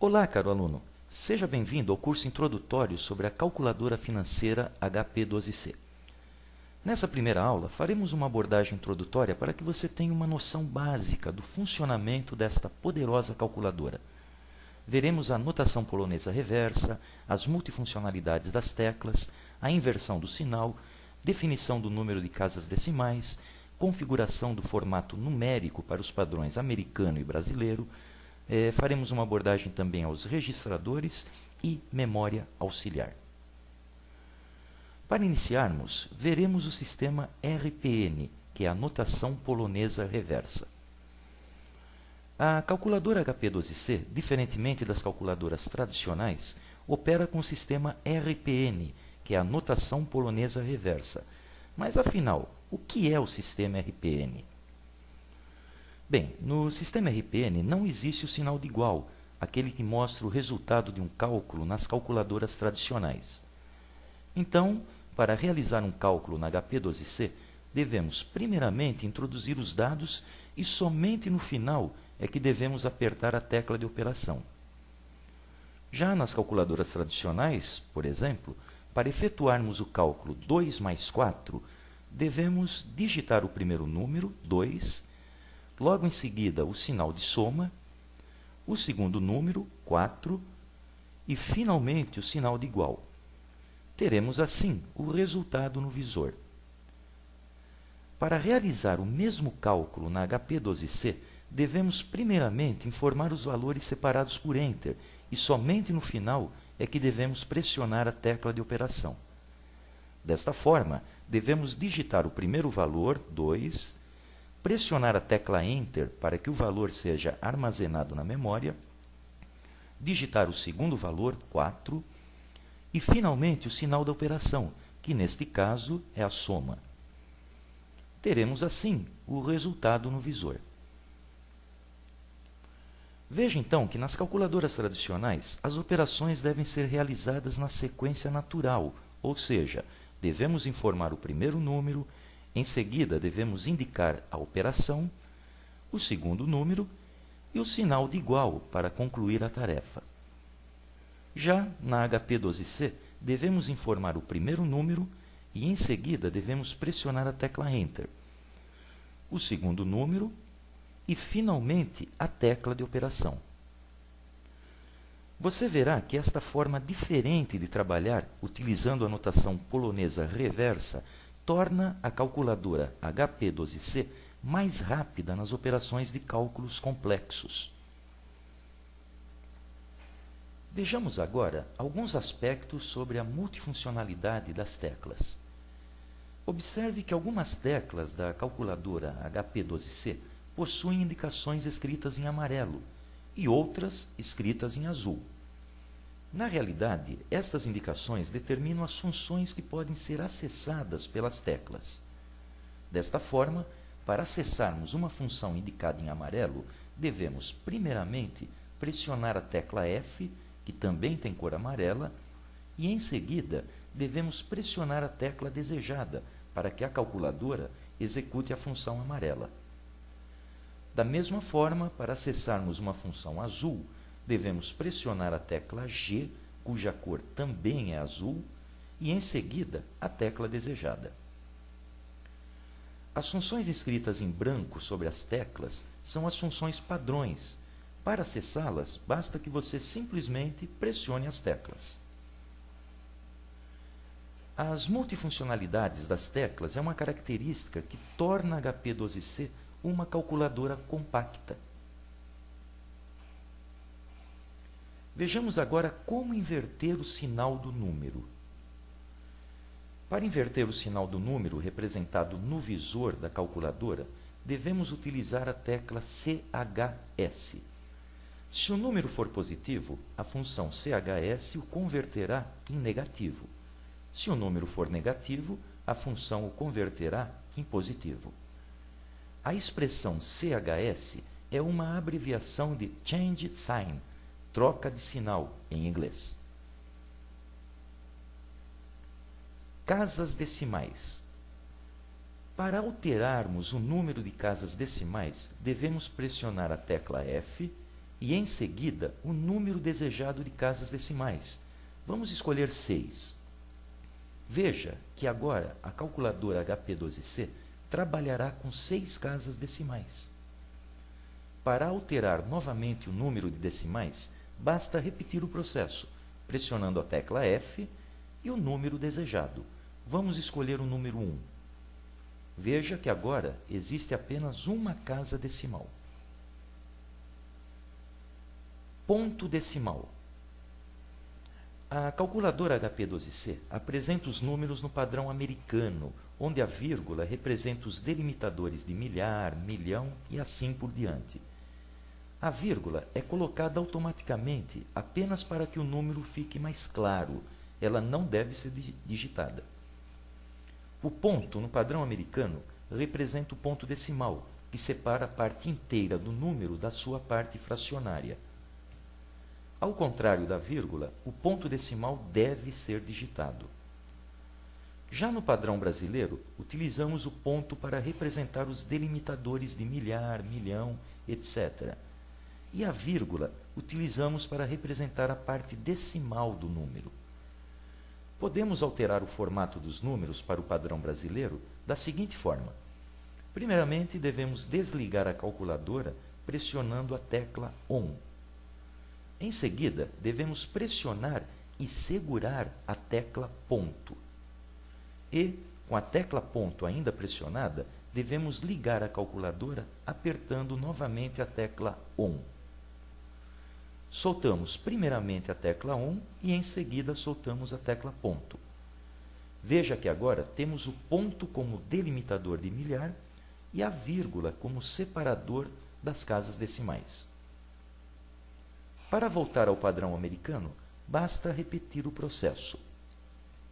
Olá, caro aluno. Seja bem-vindo ao curso introdutório sobre a calculadora financeira HP12C. Nessa primeira aula, faremos uma abordagem introdutória para que você tenha uma noção básica do funcionamento desta poderosa calculadora. Veremos a notação polonesa reversa, as multifuncionalidades das teclas, a inversão do sinal, definição do número de casas decimais, configuração do formato numérico para os padrões americano e brasileiro. Faremos uma abordagem também aos registradores e memória auxiliar. Para iniciarmos, veremos o sistema RPN, que é a notação polonesa reversa. A calculadora HP12C, diferentemente das calculadoras tradicionais, opera com o sistema RPN, que é a notação polonesa reversa. Mas, afinal, o que é o sistema RPN? Bem, no sistema RPN não existe o sinal de igual, aquele que mostra o resultado de um cálculo nas calculadoras tradicionais. Então, para realizar um cálculo na HP12C, devemos primeiramente introduzir os dados e somente no final é que devemos apertar a tecla de operação. Já nas calculadoras tradicionais, por exemplo, para efetuarmos o cálculo 2 mais 4, devemos digitar o primeiro número, 2, logo em seguida o sinal de soma, o segundo número, 4, e finalmente o sinal de igual. Teremos assim o resultado no visor. Para realizar o mesmo cálculo na HP12C, devemos primeiramente informar os valores separados por Enter, e somente no final é que devemos pressionar a tecla de operação. Desta forma, devemos digitar o primeiro valor, 2, pressionar a tecla Enter para que o valor seja armazenado na memória, digitar o segundo valor, 4, e finalmente o sinal da operação, que neste caso é a soma. Teremos assim o resultado no visor. Veja então que nas calculadoras tradicionais as operações devem ser realizadas na sequência natural, ou seja, devemos informar o primeiro número, em seguida devemos indicar a operação, o segundo número e o sinal de igual para concluir a tarefa. Já na HP12C, devemos informar o primeiro número e em seguida devemos pressionar a tecla Enter, o segundo número e finalmente a tecla de operação. Você verá que esta forma diferente de trabalhar, utilizando a notação polonesa reversa, torna a calculadora HP12C mais rápida nas operações de cálculos complexos. Vejamos agora alguns aspectos sobre a multifuncionalidade das teclas. Observe que algumas teclas da calculadora HP12C possuem indicações escritas em amarelo e outras escritas em azul. Na realidade, estas indicações determinam as funções que podem ser acessadas pelas teclas. Desta forma, para acessarmos uma função indicada em amarelo, devemos, primeiramente, pressionar a tecla F, que também tem cor amarela, e, em seguida, devemos pressionar a tecla desejada, para que a calculadora execute a função amarela. Da mesma forma, para acessarmos uma função azul, devemos pressionar a tecla G, cuja cor também é azul, e em seguida a tecla desejada. As funções escritas em branco sobre as teclas são as funções padrões. Para acessá-las, basta que você simplesmente pressione as teclas. As multifuncionalidades das teclas é uma característica que torna a HP12C uma calculadora compacta. Vejamos agora como inverter o sinal do número. Para inverter o sinal do número representado no visor da calculadora, devemos utilizar a tecla CHS. Se o número for positivo, a função CHS o converterá em negativo. Se o número for negativo, a função o converterá em positivo. A expressão CHS é uma abreviação de Change Sign, troca de sinal em inglês. Casas decimais. Para alterarmos o número de casas decimais, devemos pressionar a tecla F e, em seguida, o número desejado de casas decimais. Vamos escolher 6. Veja que agora a calculadora HP12C trabalhará com 6 casas decimais. Para alterar novamente o número de decimais, basta repetir o processo, pressionando a tecla F e o número desejado. Vamos escolher o número 1. Veja que agora existe apenas uma casa decimal. Ponto decimal. A calculadora HP12C apresenta os números no padrão americano, onde a vírgula representa os delimitadores de milhar, milhão e assim por diante. A vírgula é colocada automaticamente apenas para que o número fique mais claro. Ela não deve ser digitada. O ponto, no padrão americano, representa o ponto decimal, que separa a parte inteira do número da sua parte fracionária. Ao contrário da vírgula, o ponto decimal deve ser digitado. Já no padrão brasileiro, utilizamos o ponto para representar os delimitadores de milhar, milhão, etc. E a vírgula utilizamos para representar a parte decimal do número. Podemos alterar o formato dos números para o padrão brasileiro da seguinte forma. Primeiramente, devemos desligar a calculadora pressionando a tecla ON. Em seguida, devemos pressionar e segurar a tecla ponto. E, com a tecla ponto ainda pressionada, devemos ligar a calculadora apertando novamente a tecla ON. Soltamos primeiramente a tecla ON e em seguida soltamos a tecla ponto. Veja que agora temos o ponto como delimitador de milhar e a vírgula como separador das casas decimais. Para voltar ao padrão americano, basta repetir o processo.